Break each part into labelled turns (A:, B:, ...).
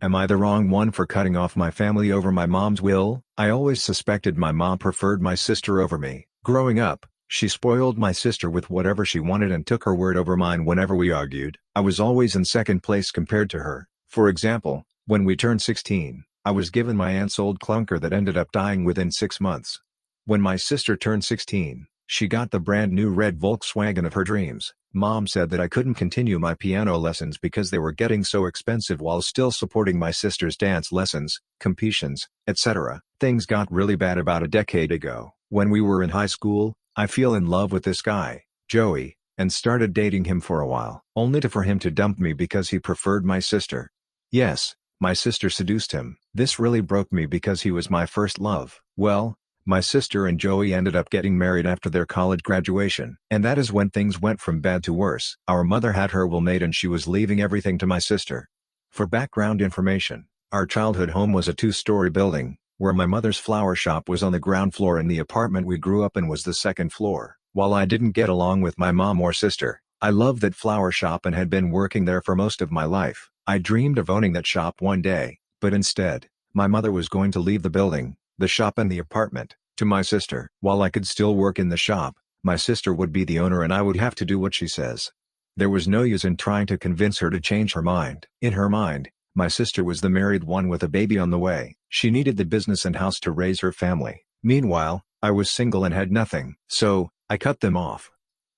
A: Am I the wrong one for cutting off my family over my mom's will? I always suspected my mom preferred my sister over me. Growing up, she spoiled my sister with whatever she wanted and took her word over mine whenever we argued. I was always in second place compared to her. For example, when we turned 16, I was given my aunt's old clunker that ended up dying within 6 months. When my sister turned 16, she got the brand new red Volkswagen of her dreams. Mom said that I couldn't continue my piano lessons because they were getting so expensive while still supporting my sister's dance lessons, competitions, etc. Things got really bad about a decade ago. When we were in high school, I fell in love with this guy, Joey, and started dating him for a while, only for him to dump me because he preferred my sister. Yes, my sister seduced him. This really broke me because he was my first love. Well, my sister and Joey ended up getting married after their college graduation. And that is when things went from bad to worse. Our mother had her will made and she was leaving everything to my sister. For background information, our childhood home was a 2-story building, where my mother's flower shop was on the ground floor and the apartment we grew up in was the second floor. While I didn't get along with my mom or sister, I loved that flower shop and had been working there for most of my life. I dreamed of owning that shop one day, but instead, my mother was going to leave the building, the shop and the apartment, to my sister. While I could still work in the shop, my sister would be the owner and I would have to do what she says. There was no use in trying to convince her to change her mind. In her mind, my sister was the married one with a baby on the way. She needed the business and house to raise her family. Meanwhile, I was single and had nothing. So, I cut them off.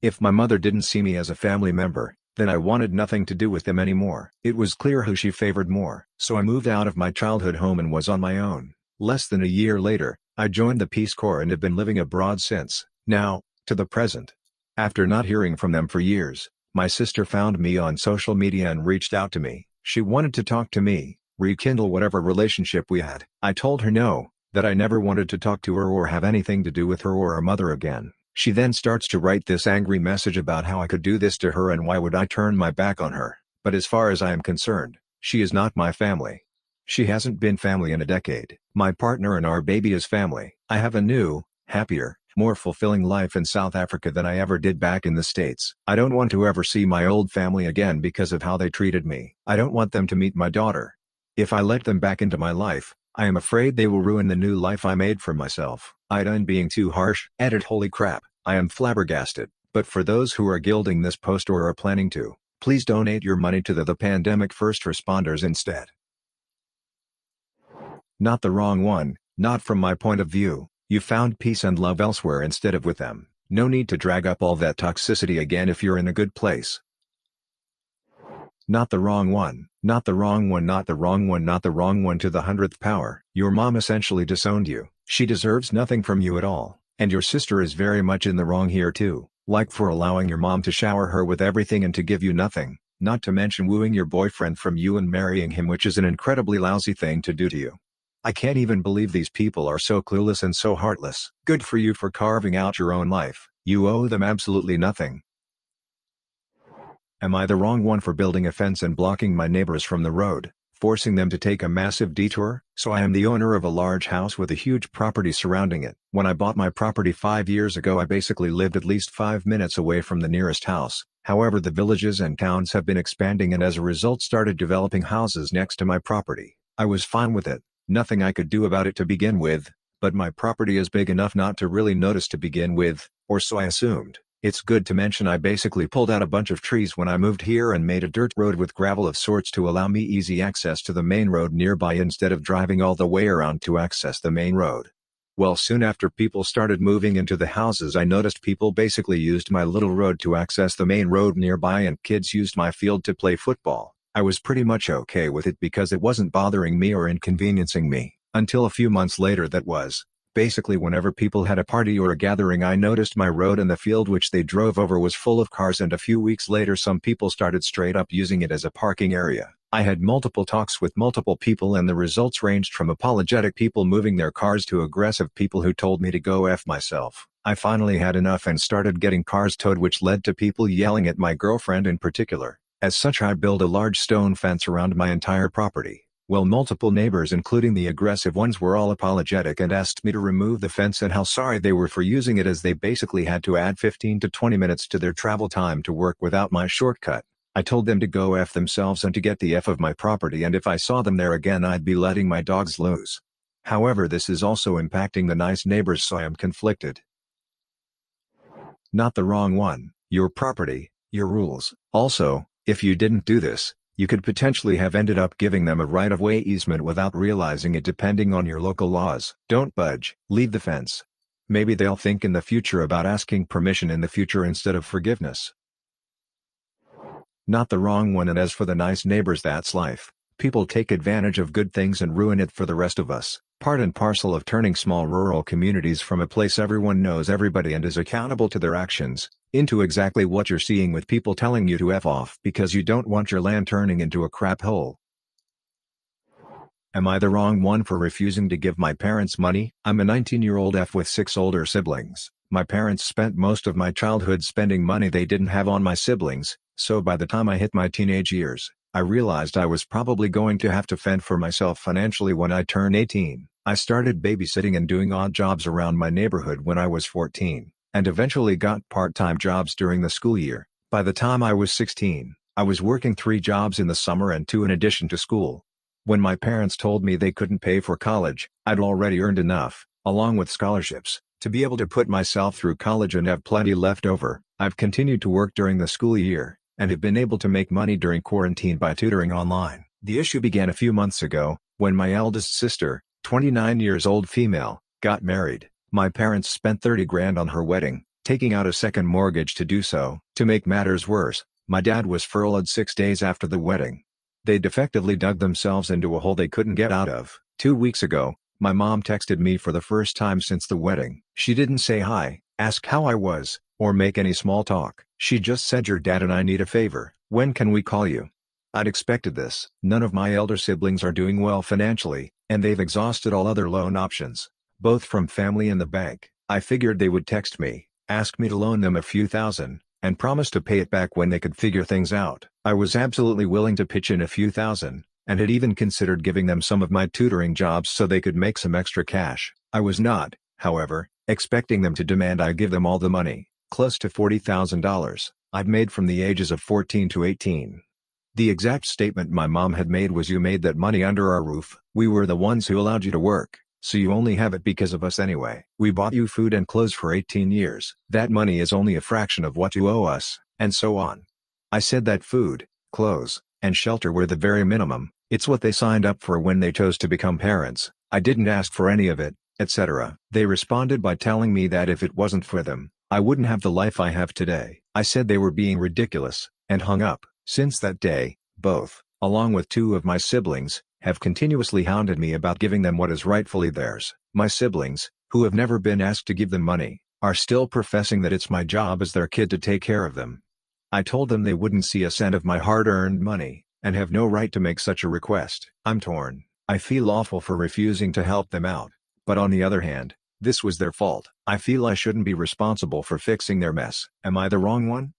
A: If my mother didn't see me as a family member, then I wanted nothing to do with them anymore. It was clear who she favored more. So I moved out of my childhood home and was on my own. Less than a year later, I joined the Peace Corps and have been living abroad since. Now, to the present. After not hearing from them for years, my sister found me on social media and reached out to me. She wanted to talk to me, rekindle whatever relationship we had. I told her no, that I never wanted to talk to her or have anything to do with her or her mother again. She then starts to write this angry message about how I could do this to her and why would I turn my back on her. But as far as I am concerned, she is not my family. She hasn't been family in a decade. My partner and our baby is family. I have a new, happier, more fulfilling life in South Africa than I ever did back in the States. I don't want to ever see my old family again because of how they treated me. I don't want them to meet my daughter. If I let them back into my life, I am afraid they will ruin the new life I made for myself. AITA and being too harsh. Edit. Holy crap, I am flabbergasted. But for those who are gilding this post or are planning to, please donate your money to the pandemic first responders instead. Not the wrong one, not from my point of view. You found peace and love elsewhere instead of with them. No need to drag up all that toxicity again if you're in a good place. Not the wrong one, not the wrong one, not the wrong one, not the wrong one to the 100th power. Your mom essentially disowned you. She deserves nothing from you at all. And your sister is very much in the wrong here too, like for allowing your mom to shower her with everything and to give you nothing, not to mention wooing your boyfriend from you and marrying him, which is an incredibly lousy thing to do to you. I can't even believe these people are so clueless and so heartless. Good for you for carving out your own life. You owe them absolutely nothing. Am I the wrong one for building a fence and blocking my neighbors from the road, forcing them to take a massive detour? So I am the owner of a large house with a huge property surrounding it. When I bought my property 5 years ago, I basically lived at least 5 minutes away from the nearest house. However, the villages and towns have been expanding and as a result started developing houses next to my property. I was fine with it. Nothing I could do about it to begin with, but my property is big enough not to really notice to begin with, or so I assumed. It's good to mention I basically pulled out a bunch of trees when I moved here and made a dirt road with gravel of sorts to allow me easy access to the main road nearby instead of driving all the way around to access the main road. Well, soon after people started moving into the houses, I noticed people basically used my little road to access the main road nearby and kids used my field to play football. I was pretty much okay with it because it wasn't bothering me or inconveniencing me, until a few months later that was. Basically whenever people had a party or a gathering, I noticed my road and the field which they drove over was full of cars, and a few weeks later some people started straight up using it as a parking area. I had multiple talks with multiple people and the results ranged from apologetic people moving their cars to aggressive people who told me to go F myself. I finally had enough and started getting cars towed, which led to people yelling at my girlfriend in particular. As such, I built a large stone fence around my entire property. Well, multiple neighbors including the aggressive ones were all apologetic and asked me to remove the fence and how sorry they were for using it, as they basically had to add 15 to 20 minutes to their travel time to work without my shortcut. I told them to go F themselves and to get the F of my property, and if I saw them there again I'd be letting my dogs loose. However, this is also impacting the nice neighbors, so I am conflicted. Not the wrong one, your property, your rules. Also, if you didn't do this, you could potentially have ended up giving them a right-of-way easement without realizing it, depending on your local laws. Don't budge, leave the fence. Maybe they'll think in the future about asking permission in the future instead of forgiveness. Not the wrong one. And as for the nice neighbors, that's life. People take advantage of good things and ruin it for the rest of us. Part and parcel of turning small rural communities from a place everyone knows everybody and is accountable to their actions, into exactly what you're seeing with people telling you to F off because you don't want your land turning into a crap hole. Am I the wrong one for refusing to give my parents money? I'm a 19-year-old F with 6 older siblings. My parents spent most of my childhood spending money they didn't have on my siblings, so by the time I hit my teenage years, I realized I was probably going to have to fend for myself financially when I turned 18. I started babysitting and doing odd jobs around my neighborhood when I was 14, and eventually got part-time jobs during the school year. By the time I was 16, I was working 3 jobs in the summer and 2 in addition to school. When my parents told me they couldn't pay for college, I'd already earned enough, along with scholarships, to be able to put myself through college and have plenty left over. I've continued to work during the school year, and have been able to make money during quarantine by tutoring online. The issue began a few months ago, when my eldest sister, 29 years old female, got married. My parents spent 30 grand on her wedding, taking out a second mortgage to do so. To make matters worse, my dad was furloughed 6 days after the wedding. They'd effectively dug themselves into a hole they couldn't get out of. 2 weeks ago, my mom texted me for the first time since the wedding. She didn't say hi, ask how I was, or make any small talk. She just said, "Your dad and I need a favor. When can we call you?" I'd expected this. None of my elder siblings are doing well financially, and they've exhausted all other loan options, both from family and the bank. I figured they would text me, ask me to loan them a few thousand, and promise to pay it back when they could figure things out. I was absolutely willing to pitch in a few thousand, and had even considered giving them some of my tutoring jobs so they could make some extra cash. I was not, however, expecting them to demand I give them all the money, close to $40,000, I'd made from the ages of 14 to 18. The exact statement my mom had made was, "You made that money under our roof. We were the ones who allowed you to work, so you only have it because of us anyway. We bought you food and clothes for 18 years. That money is only a fraction of what you owe us," and so on. I said that food, clothes, and shelter were the very minimum. It's what they signed up for when they chose to become parents. I didn't ask for any of it, etc. They responded by telling me that if it wasn't for them, I wouldn't have the life I have today. I said they were being ridiculous, and hung up. Since that day, both, along with 2 of my siblings, have continuously hounded me about giving them what is rightfully theirs. My siblings, who have never been asked to give them money, are still professing that it's my job as their kid to take care of them. I told them they wouldn't see a cent of my hard-earned money, and have no right to make such a request. I'm torn. I feel awful for refusing to help them out, but on the other hand, this was their fault. I feel I shouldn't be responsible for fixing their mess. Am I the wrong one?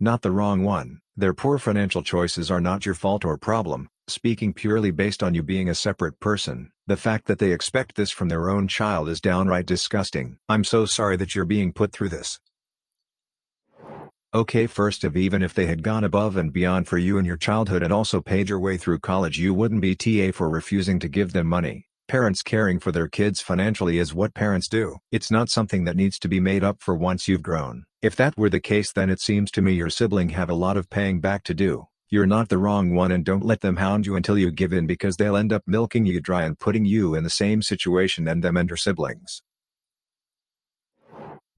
A: Not the wrong one. Their poor financial choices are not your fault or problem, speaking purely based on you being a separate person. The fact that they expect this from their own child is downright disgusting. I'm so sorry that you're being put through this. Okay, first of, even if they had gone above and beyond for you in your childhood and also paid your way through college, you wouldn't be TA for refusing to give them money. Parents caring for their kids financially is what parents do. It's not something that needs to be made up for once you've grown. If that were the case, then it seems to me your sibling have a lot of paying back to do. You're not the wrong one, and don't let them hound you until you give in, because they'll end up milking you dry and putting you in the same situation and them and your siblings.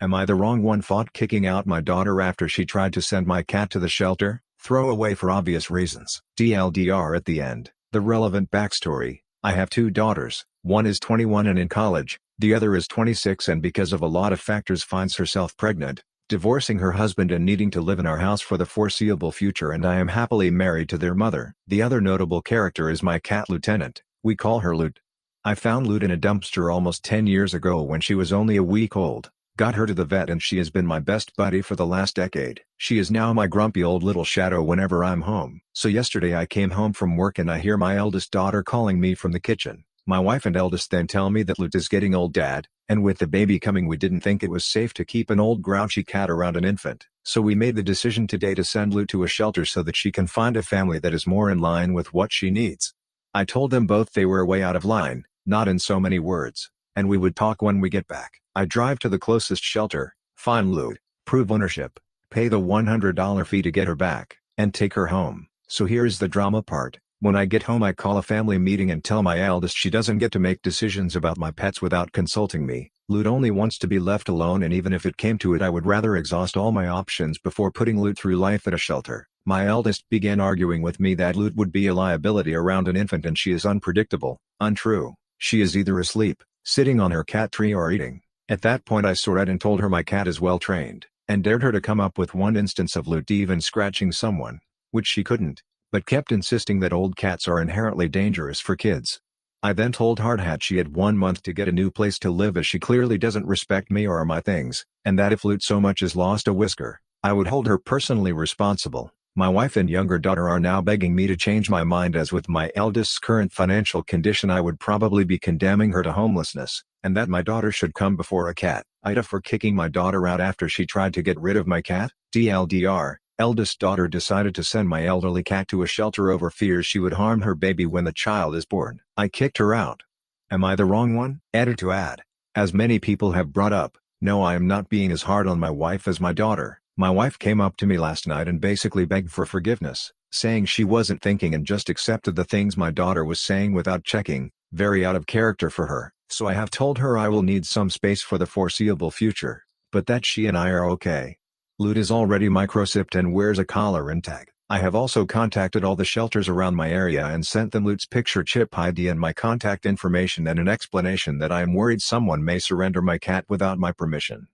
A: Am I the wrong one? Fought kicking out my daughter after she tried to send my cat to the shelter? Throw away for obvious reasons. TLDR at the end. The relevant backstory: I have 2 daughters, one is 21 and in college, the other is 26 and because of a lot of factors finds herself pregnant, divorcing her husband and needing to live in our house for the foreseeable future, and I am happily married to their mother. The other notable character is my cat Lieutenant. We call her Loot. I found Loot in a dumpster almost 10 years ago when she was only a week old. Got her to the vet and she has been my best buddy for the last decade. She is now my grumpy old little shadow whenever I'm home. So yesterday I came home from work and I hear my eldest daughter calling me from the kitchen. My wife and eldest then tell me that Loot is getting old, Dad, and with the baby coming we didn't think it was safe to keep an old grouchy cat around an infant, so we made the decision today to send Loot to a shelter so that she can find a family that is more in line with what she needs. I told them both they were way out of line, not in so many words, and we would talk when we get back. I drive to the closest shelter, find Loot, prove ownership, pay the $100 fee to get her back, and take her home. So here's the drama part. When I get home I call a family meeting and tell my eldest she doesn't get to make decisions about my pets without consulting me. Loot only wants to be left alone, and even if it came to it I would rather exhaust all my options before putting Loot through life at a shelter. My eldest began arguing with me that Loot would be a liability around an infant and she is unpredictable. Untrue. She is either asleep, sitting on her cat tree, or eating. At that point I saw red and told her my cat is well trained, and dared her to come up with one instance of Loot even scratching someone, which she couldn't, but kept insisting that old cats are inherently dangerous for kids. I then told Hardhat she had 1 month to get a new place to live as she clearly doesn't respect me or my things, and that if Loot so much as lost a whisker, I would hold her personally responsible. My wife and younger daughter are now begging me to change my mind, as with my eldest's current financial condition I would probably be condemning her to homelessness, and that my daughter should come before a cat. AITA for kicking my daughter out after she tried to get rid of my cat. DLDR. Eldest daughter decided to send my elderly cat to a shelter over fears she would harm her baby when the child is born. I kicked her out. Am I the wrong one? Added to add. As many people have brought up, no, I am not being as hard on my wife as my daughter. My wife came up to me last night and basically begged for forgiveness, saying she wasn't thinking and just accepted the things my daughter was saying without checking, very out of character for her. So I have told her I will need some space for the foreseeable future, but that she and I are okay. Loot is already microchipped and wears a collar and tag. I have also contacted all the shelters around my area and sent them Loot's picture chip ID and my contact information and an explanation that I am worried someone may surrender my cat without my permission.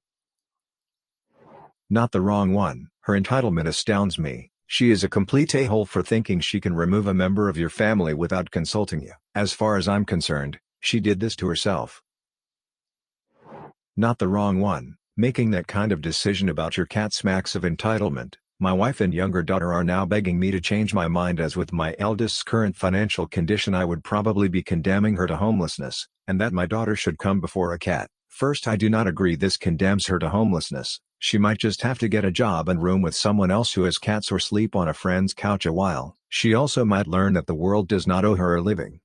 A: Not the wrong one. Her entitlement astounds me. She is a complete a-hole for thinking she can remove a member of your family without consulting you. As far as I'm concerned, she did this to herself. Not the wrong one. Making that kind of decision about your cat smacks of entitlement. My wife and younger daughter are now begging me to change my mind, as with my eldest's current financial condition I would probably be condemning her to homelessness, and that my daughter should come before a cat. First, I do not agree this condemns her to homelessness. She might just have to get a job and room with someone else who has cats or sleep on a friend's couch a while. She also might learn that the world does not owe her a living.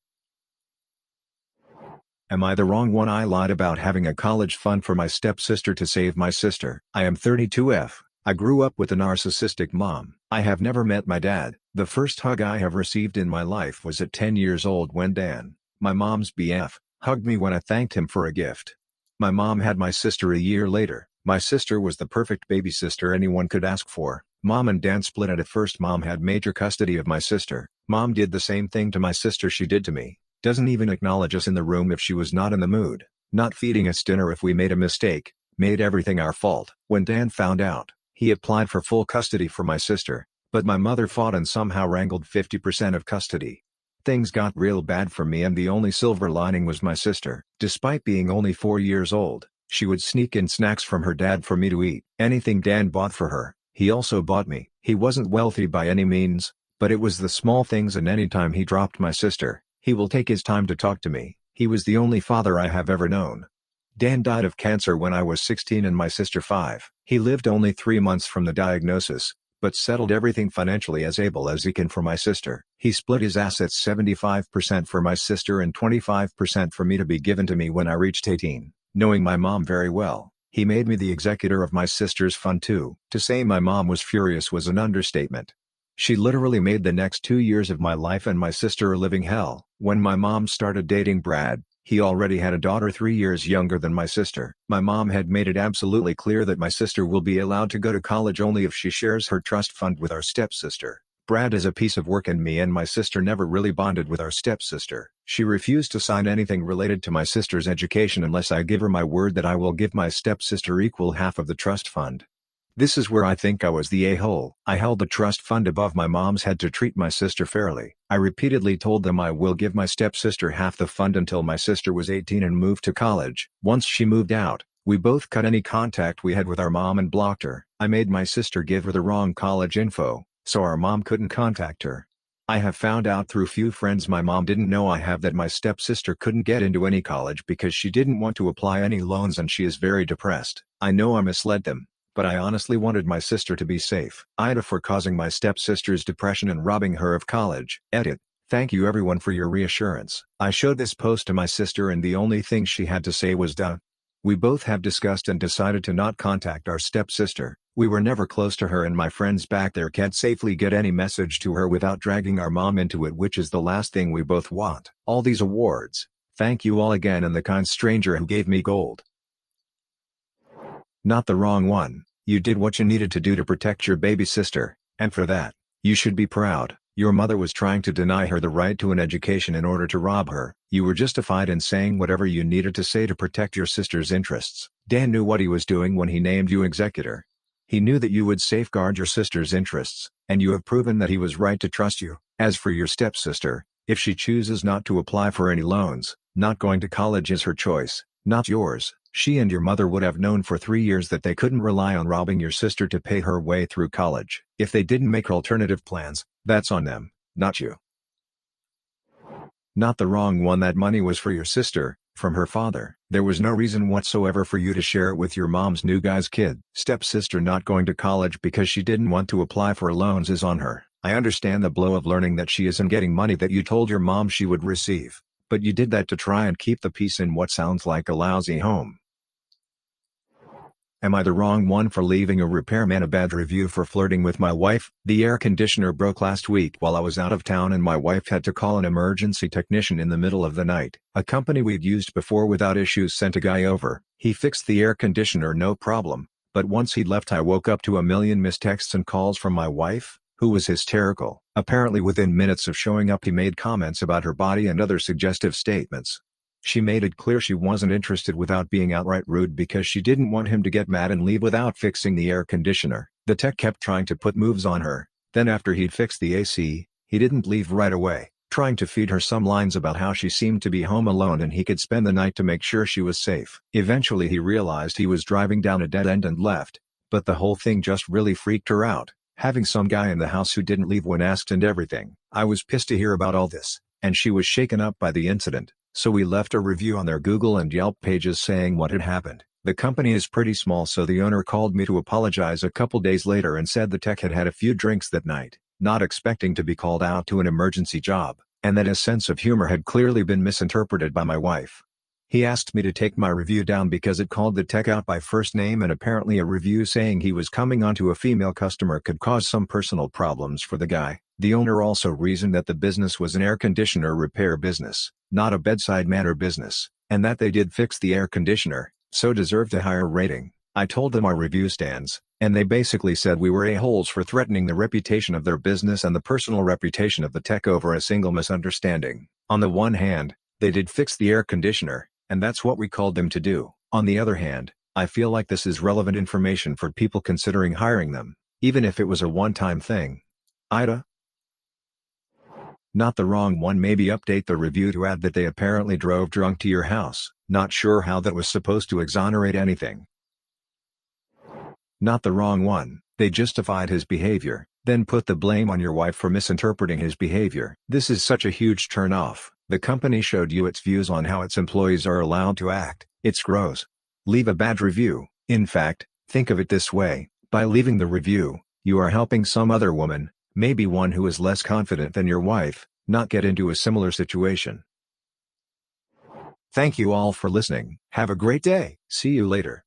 A: Am I the wrong one? I lied about having a college fund for my stepsister to save my sister. I am 32F. I grew up with a narcissistic mom. I have never met my dad. The first hug I have received in my life was at 10 years old when Dan, my mom's BF, hugged me when I thanked him for a gift. My mom had my sister a year later. My sister was the perfect baby sister anyone could ask for. Mom and Dan split, and at first Mom had major custody of my sister. Mom did the same thing to my sister she did to me. Doesn't even acknowledge us in the room if she was not in the mood. Not feeding us dinner if we made a mistake. Made everything our fault. When Dan found out, he applied for full custody for my sister, but my mother fought and somehow wrangled 50% of custody. Things got real bad for me, and the only silver lining was my sister. Despite being only 4 years old, she would sneak in snacks from her dad for me to eat. Anything Dan bought for her, he also bought me. He wasn't wealthy by any means, but it was the small things, and anytime he dropped my sister, he will take his time to talk to me. He was the only father I have ever known. Dan died of cancer when I was 16 and my sister 5. He lived only 3 months from the diagnosis, but settled everything financially as able as he can for my sister. He split his assets 75% for my sister and 25% for me to be given to me when I reached 18. Knowing my mom very well, he made me the executor of my sister's fund too. To say my mom was furious was an understatement. She literally made the next 2 years of my life and my sister a living hell. When my mom started dating Brad, he already had a daughter 3 years younger than my sister. My mom had made it absolutely clear that my sister will be allowed to go to college only if she shares her trust fund with our stepsister. Brad is a piece of work, and me and my sister never really bonded with our stepsister. She refused to sign anything related to my sister's education unless I give her my word that I will give my stepsister equal half of the trust fund. This is where I think I was the a-hole. I held the trust fund above my mom's head to treat my sister fairly. I repeatedly told them I will give my stepsister half the fund until my sister was 18 and moved to college. Once she moved out, we both cut any contact we had with our mom and blocked her. I made my sister give her the wrong college info, so our mom couldn't contact her. I have found out through few friends my mom didn't know I have that my stepsister couldn't get into any college because she didn't want to apply any loans and she is very depressed. I know I misled them, but I honestly wanted my sister to be safe. AITA for causing my stepsister's depression and robbing her of college. Edit. Thank you everyone for your reassurance. I showed this post to my sister and the only thing she had to say was duh. We both have discussed and decided to not contact our stepsister. We were never close to her and my friends back there can't safely get any message to her without dragging our mom into it, which is the last thing we both want. All these awards. Thank you all again and the kind stranger who gave me gold. Not the wrong one. You did what you needed to do to protect your baby sister, and for that, you should be proud. Your mother was trying to deny her the right to an education in order to rob her. You were justified in saying whatever you needed to say to protect your sister's interests. Dan knew what he was doing when he named you executor. He knew that you would safeguard your sister's interests, and you have proven that he was right to trust you. As for your stepsister, if she chooses not to apply for any loans, not going to college is her choice, not yours. She and your mother would have known for 3 years that they couldn't rely on robbing your sister to pay her way through college. If they didn't make alternative plans, that's on them, not you. Not the wrong one. That money was for your sister, from her father. There was no reason whatsoever for you to share it with your mom's new guy's kid. Stepsister not going to college because she didn't want to apply for loans is on her. I understand the blow of learning that she isn't getting money that you told your mom she would receive, but you did that to try and keep the peace in what sounds like a lousy home. Am I the wrong one for leaving a repairman a bad review for flirting with my wife? The air conditioner broke last week while I was out of town and my wife had to call an emergency technician in the middle of the night. A company we'd used before without issues sent a guy over. He fixed the air conditioner no problem, but once he'd left I woke up to a million missed texts and calls from my wife, who was hysterical. Apparently within minutes of showing up he made comments about her body and other suggestive statements. She made it clear she wasn't interested without being outright rude because she didn't want him to get mad and leave without fixing the air conditioner. The tech kept trying to put moves on her, then after he'd fixed the AC, he didn't leave right away, trying to feed her some lines about how she seemed to be home alone and he could spend the night to make sure she was safe. Eventually he realized he was driving down a dead end and left, but the whole thing just really freaked her out, having some guy in the house who didn't leave when asked and everything. I was pissed to hear about all this, and she was shaken up by the incident. So we left a review on their Google and Yelp pages saying what had happened. The company is pretty small, so the owner called me to apologize a couple days later and said the tech had had a few drinks that night, not expecting to be called out to an emergency job, and that his sense of humor had clearly been misinterpreted by my wife. He asked me to take my review down because it called the tech out by first name, and apparently a review saying he was coming onto a female customer could cause some personal problems for the guy. The owner also reasoned that the business was an air conditioner repair business, not a bedside manner business, and that they did fix the air conditioner, so deserved a higher rating. I told them our review stands, and they basically said we were a-holes for threatening the reputation of their business and the personal reputation of the tech over a single misunderstanding. On the one hand, they did fix the air conditioner, and that's what we called them to do. On the other hand, I feel like this is relevant information for people considering hiring them, even if it was a one-time thing. AITA? Not the wrong one. Maybe update the review to add that they apparently drove drunk to your house. Not sure how that was supposed to exonerate anything. Not the wrong one. They justified his behavior, then put the blame on your wife for misinterpreting his behavior. This is such a huge turn-off. The company showed you its views on how its employees are allowed to act. It's gross. Leave a bad review. In fact, think of it this way. By leaving the review, you are helping some other woman, maybe one who is less confident than your wife, not get into a similar situation. Thank you all for listening. Have a great day. See you later.